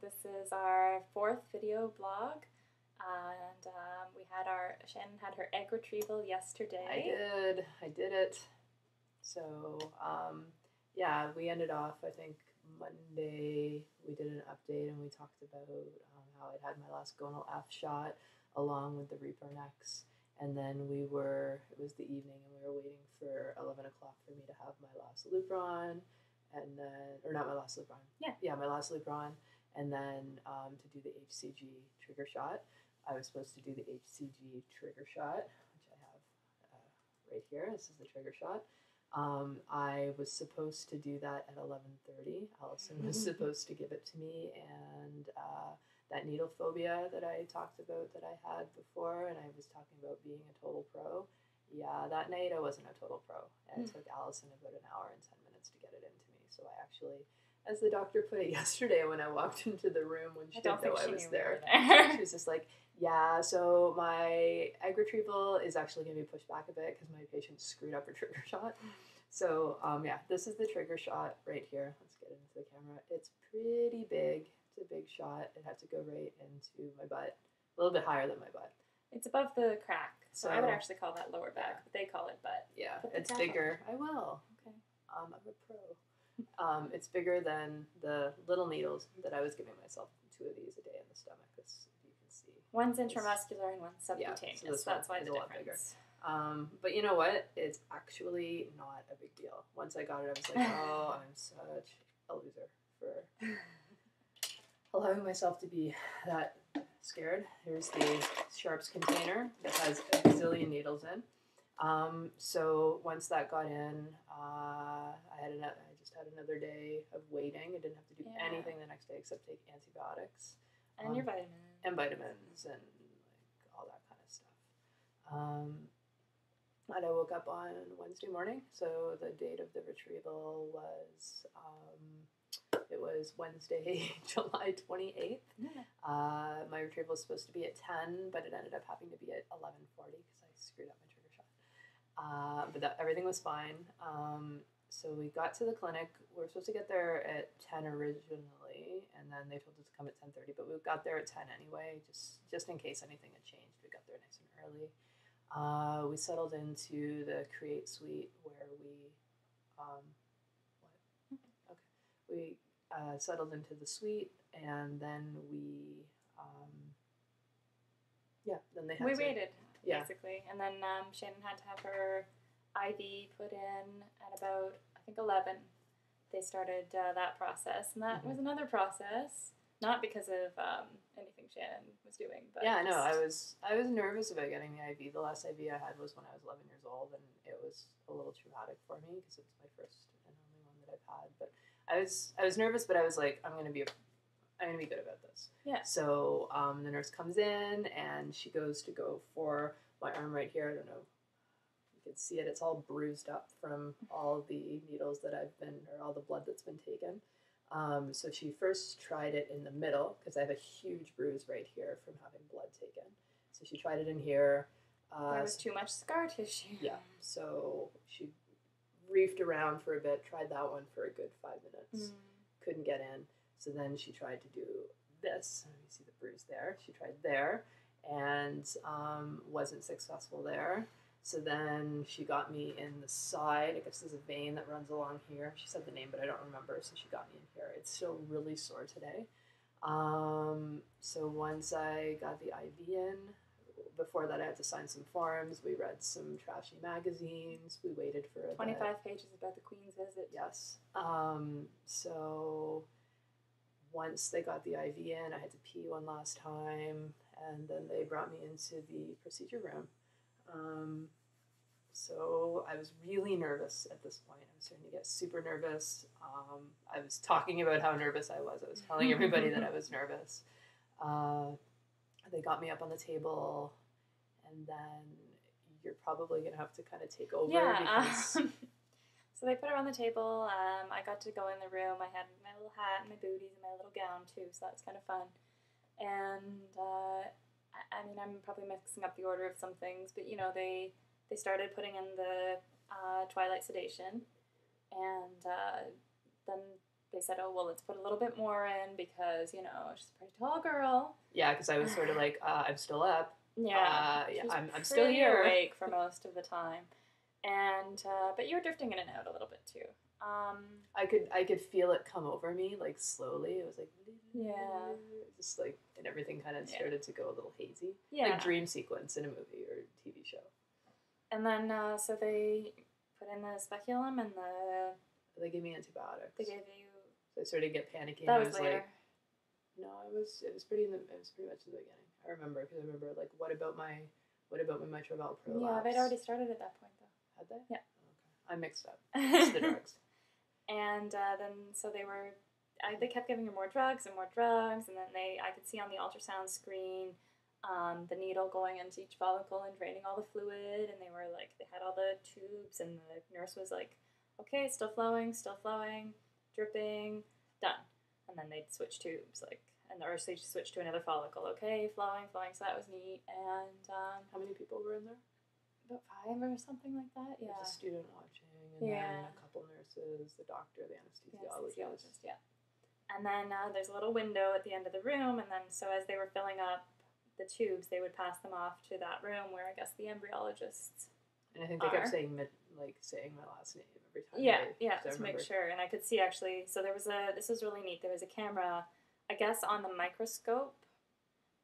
This is our 4th video blog, and Shannon had her egg retrieval yesterday. I did it. So, yeah, we ended off, I think, Monday. We did an update and we talked about how I'd had my last gonal F shot along with the Reaper Nex. And then it was the evening and we were waiting for 11 o'clock for me to have my last Lupron. And then, or not my last Lupron. Yeah, my last Lupron. And then to do the HCG trigger shot. I was supposed to do the HCG trigger shot, which I have right here. This is the trigger shot. I was supposed to do that at 11:30. Allison was supposed to give it to me, and that needle phobia that I talked about that I had before, and I was talking about being a total pro. Yeah, that night I wasn't a total pro, and it took Allison about an hour and 10 minutes to get it into me. So I actually, as the doctor put it yesterday when I walked into the room when she didn't know I was there, she was just like, yeah, so my egg retrieval is actually going to be pushed back a bit because my patient screwed up her trigger shot. So, yeah, this is the trigger shot right here. Let's get it into the camera. It's pretty big. It's a big shot. It had to go right into my butt, a little bit higher than my butt. It's above the crack, so I would actually call that lower back, but they call it butt. Yeah, it's bigger. I will. Okay. I'm a pro. It's bigger than the little needles that I was giving myself, 2 of these a day in the stomach. This, you can see. One's intramuscular and one's subcutaneous. Yeah, so that's why the difference. But you know what? It's actually not a big deal. Once I got it, I was like, oh, I'm such a loser for allowing myself to be that scared. Here's the Sharps container that has a gazillion needles in. So once that got in, I just had another day of waiting. I didn't have to do anything the next day except take antibiotics. And your vitamins. And vitamins and like all that kind of stuff. And I woke up on Wednesday morning, so the date of the retrieval was, it was Wednesday, July 28th. My retrieval was supposed to be at 10, but it ended up having to be at 11:40 because I screwed up my trigger shot. But everything was fine. So we got to the clinic. We were supposed to get there at 10 originally, and then they told us to come at 10:30, but we got there at 10 anyway, just in case anything had changed. We got there nice and early. We settled into the Create Suite where we settled into the suite, and then then they had we waited, basically, and then Shannon had to have her IV put in at about, I think, 11. They started that process, and that was another process. Not because of anything Shannon was doing, but yeah, no, I was nervous about getting the IV. The last IV I had was when I was 11 years old, and it was a little traumatic for me because it was my first and only one that I've had. But I was nervous, but I was like, I'm gonna be good about this. Yeah. So the nurse comes in and she goes to go for my arm right here. I don't know. You can see it. It's all bruised up from all the needles that all the blood that's been taken. So she first tried it in the middle because I have a huge bruise right here from having blood taken. So she tried it in here. There was too much scar tissue. Yeah. So she reefed around for a bit, tried that one for a good 5 minutes. Couldn't get in. So then she tried to do this. You see the bruise there. She tried there and wasn't successful there. So then she got me in the side. I guess there's a vein that runs along here. She said the name, but I don't remember. So she got me in here. It's still really sore today. So once I got the IV in, before that I had to sign some forms. We read some trashy magazines. We waited for 25 pages about the Queen's visit. Yes. So once they got the IV in, I had to pee one last time, and then they brought me into the procedure room. So I was really nervous at this point. I was starting to get super nervous. I was talking about how nervous I was. I was telling everybody that I was nervous. They got me up on the table, and then you're probably going to have to kind of take over. Yeah. So they put her on the table. I got to go in the room. I had my little hat and my booties and my little gown too, so that was kind of fun. And I mean, I'm probably mixing up the order of some things, but you know, they started putting in the twilight sedation, and then they said, oh, well, let's put a little bit more in because, you know, she's a pretty tall girl. Yeah, because I was sort of like, I'm still up. Yeah, Yeah, she was I'm still here. awake for most of the time, and but you were drifting in and out a little bit too. I could feel it come over me like slowly. It was like Yeah, just like and everything kind of started to go a little hazy, yeah. like dream sequence in a movie or TV show. And then so they put in the speculum and They gave me antibiotics. they gave you. So I started to get panicky. That and was I was later. like, no, it was pretty much in the beginning. I remember because I remember like what about my mitral prolapse? Yeah, they'd already started at that point though. Had they? Yeah. Okay, I mixed up. It's the drugs. And then so they kept giving her more drugs, and then I could see on the ultrasound screen the needle going into each follicle and draining all the fluid, and they had all the tubes, and the nurse was like, okay, still flowing, dripping, done. And then they'd switch tubes, or so they just switched to another follicle, okay, flowing, so that was neat. And how many people were in there? About 5 or something like that, yeah. There's a student watching, and then a couple nurses, the doctor, the anesthesiologist. Yeah. And then there's a little window at the end of the room, and then so as they were filling up the tubes, they would pass them off to that room where I guess the embryologists. And I think they kept saying my last name every time. Yeah, to make sure. And I could see actually. So this was really neat. There was a camera, I guess, on the microscope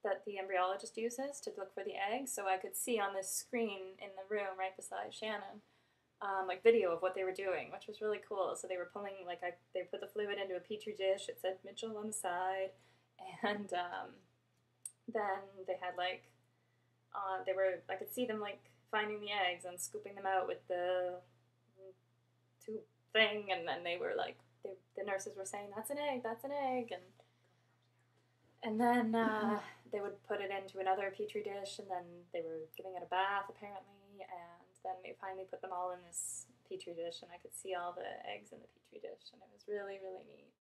that the embryologist uses to look for the eggs. So I could see on this screen in the room right beside Shannon, video of what they were doing, which was really cool. So they were pulling, they put the fluid into a petri dish. It said Mitchell on the side. And then they had, I could see them, finding the eggs and scooping them out with the tube thing. And then they were, the nurses were saying, that's an egg. And then they would put it into another petri dish, and then they were giving it a bath, apparently, and then they finally put them all in this petri dish, and I could see all the eggs in the petri dish, and it was really, really neat.